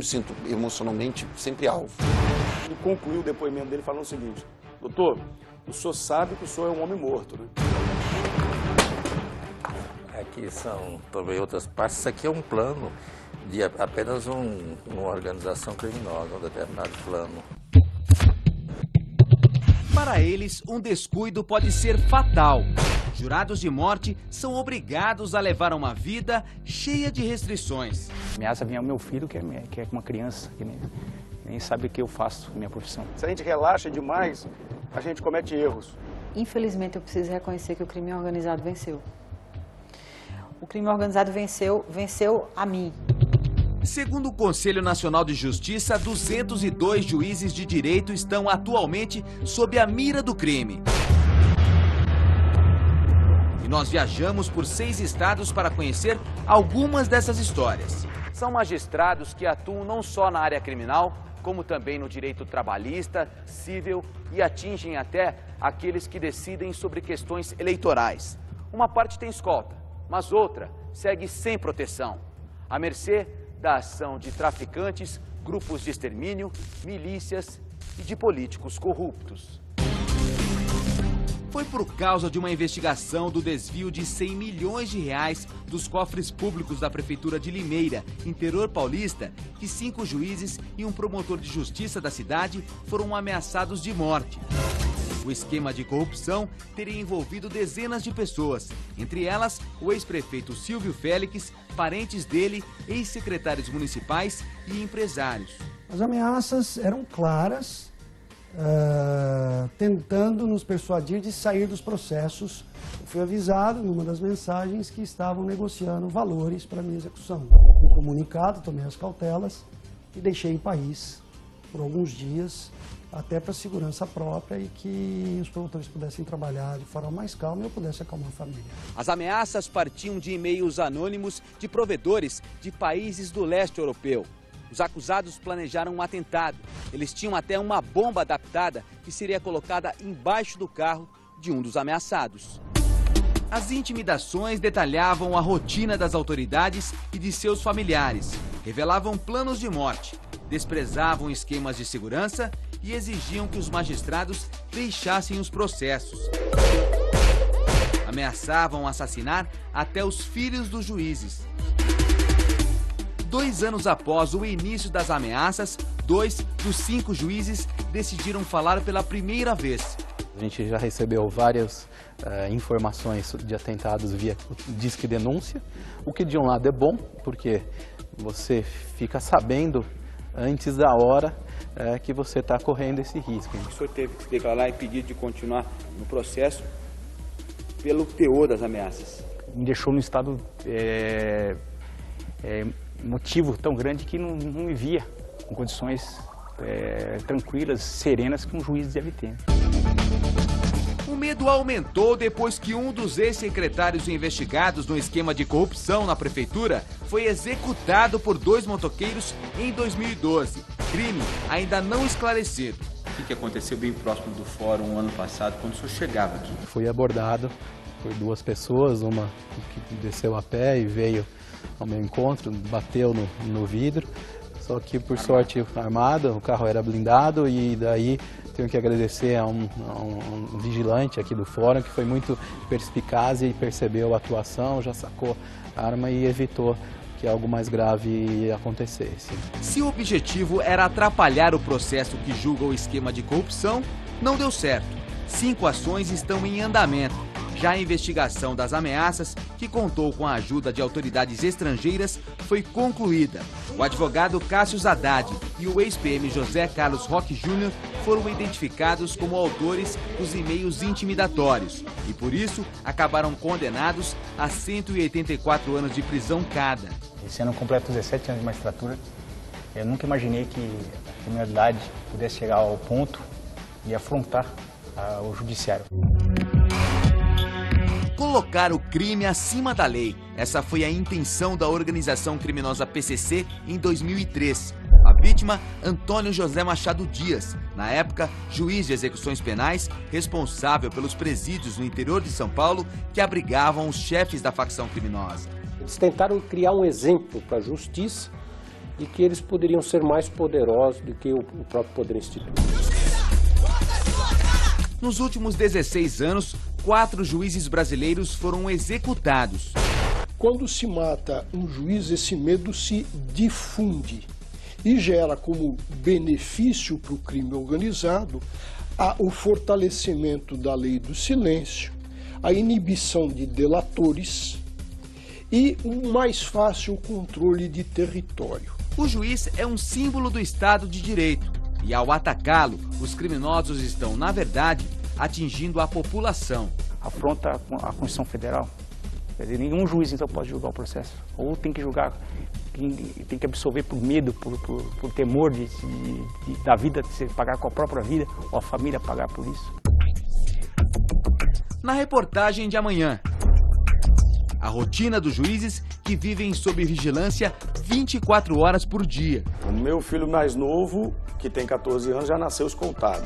sinto emocionalmente sempre alvo. Ele concluiu o depoimento dele falando o seguinte: doutor, o senhor sabe que o senhor é um homem morto, né? Aqui são também outras partes. Isso aqui é um plano de apenas uma organização criminosa, um determinado plano. Para eles, um descuido pode ser fatal. Jurados de morte são obrigados a levar uma vida cheia de restrições. A ameaça vem ao meu filho, que é uma criança, que nem sabe o que eu faço, minha profissão. Se a gente relaxa demais, a gente comete erros. Infelizmente, eu preciso reconhecer que o crime organizado venceu. O crime organizado venceu a mim. Segundo o Conselho Nacional de Justiça, 202 juízes de direito estão atualmente sob a mira do crime. E nós viajamos por 6 estados para conhecer algumas dessas histórias. São magistrados que atuam não só na área criminal, como também no direito trabalhista, civil e atingem até aqueles que decidem sobre questões eleitorais. Uma parte tem escolta, mas outra segue sem proteção, à mercê da ação de traficantes, grupos de extermínio, milícias e de políticos corruptos. Foi por causa de uma investigação do desvio de 100 milhões de reais dos cofres públicos da Prefeitura de Limeira, interior paulista, que 5 juízes e um promotor de justiça da cidade foram ameaçados de morte. O esquema de corrupção teria envolvido dezenas de pessoas, entre elas o ex-prefeito Silvio Félix, parentes dele, ex-secretários municipais e empresários. As ameaças eram claras, tentando nos persuadir de sair dos processos. Eu fui avisado numa das mensagens que estavam negociando valores para minha execução. Fui comunicado, tomei as cautelas e deixei o país por alguns dias, até para segurança própria e que os promotores pudessem trabalhar de forma mais calma e eu pudesse acalmar a família. As ameaças partiam de e-mails anônimos de provedores de países do leste europeu. Os acusados planejaram um atentado. Eles tinham até uma bomba adaptada que seria colocada embaixo do carro de um dos ameaçados. As intimidações detalhavam a rotina das autoridades e de seus familiares, revelavam planos de morte, desprezavam esquemas de segurança e exigiam que os magistrados deixassem os processos. Ameaçavam assassinar até os filhos dos juízes. 2 anos após o início das ameaças, 2 dos 5 juízes decidiram falar pela primeira vez. A gente já recebeu várias informações de atentados via Disque Denúncia, o que de um lado é bom, porque você fica sabendo antes da hora que você está correndo esse risco. O senhor teve que se declarar e pedir de continuar no processo pelo teor das ameaças. Me deixou num estado motivo tão grande que não me via com condições tranquilas, serenas que um juiz deve ter. O medo aumentou depois que um dos ex-secretários investigados no esquema de corrupção na prefeitura foi executado por 2 motoqueiros em 2012. Crime ainda não esclarecido. O que aconteceu bem próximo do fórum ano passado, quando o senhor chegava aqui? Fui abordado por 2 pessoas, uma que desceu a pé e veio ao meu encontro, bateu no vidro, só que por sorte armado, o carro era blindado e daí tenho que agradecer a um vigilante aqui do fórum que foi muito perspicaz e percebeu a atuação, já sacou a arma e evitou que algo mais grave acontecesse. Se o objetivo era atrapalhar o processo que julga o esquema de corrupção, não deu certo. 5 ações estão em andamento. Já a investigação das ameaças, que contou com a ajuda de autoridades estrangeiras, foi concluída. O advogado Cássio Haddad e o ex-PM José Carlos Roque Júnior foram identificados como autores dos e-mails intimidatórios e, por isso, acabaram condenados a 184 anos de prisão cada. Esse ano eu completo 17 anos de magistratura. Eu nunca imaginei que a criminalidade pudesse chegar ao ponto de afrontar o judiciário. Colocar o crime acima da lei. Essa foi a intenção da organização criminosa PCC em 2003. A vítima, Antônio José Machado Dias, na época, juiz de execuções penais, responsável pelos presídios no interior de São Paulo que abrigavam os chefes da facção criminosa. Eles tentaram criar um exemplo para a justiça e que eles poderiam ser mais poderosos do que o próprio poder instituído. Nos últimos 16 anos, 4 juízes brasileiros foram executados. Quando se mata um juiz, esse medo se difunde e gera como benefício para o crime organizado o fortalecimento da lei do silêncio, a inibição de delatores e um mais fácil controle de território. O juiz é um símbolo do Estado de Direito e, ao atacá-lo, os criminosos estão, na verdade, atingindo a população. Afronta a Constituição Federal. Quer dizer, nenhum juiz então pode julgar o processo. Ou tem que julgar, tem que absolver por medo, por temor da vida, de se pagar com a própria vida, ou a família pagar por isso. Na reportagem de amanhã, a rotina dos juízes que vivem sob vigilância 24 horas por dia. O meu filho mais novo, que tem 14 anos, já nasceu escoltado.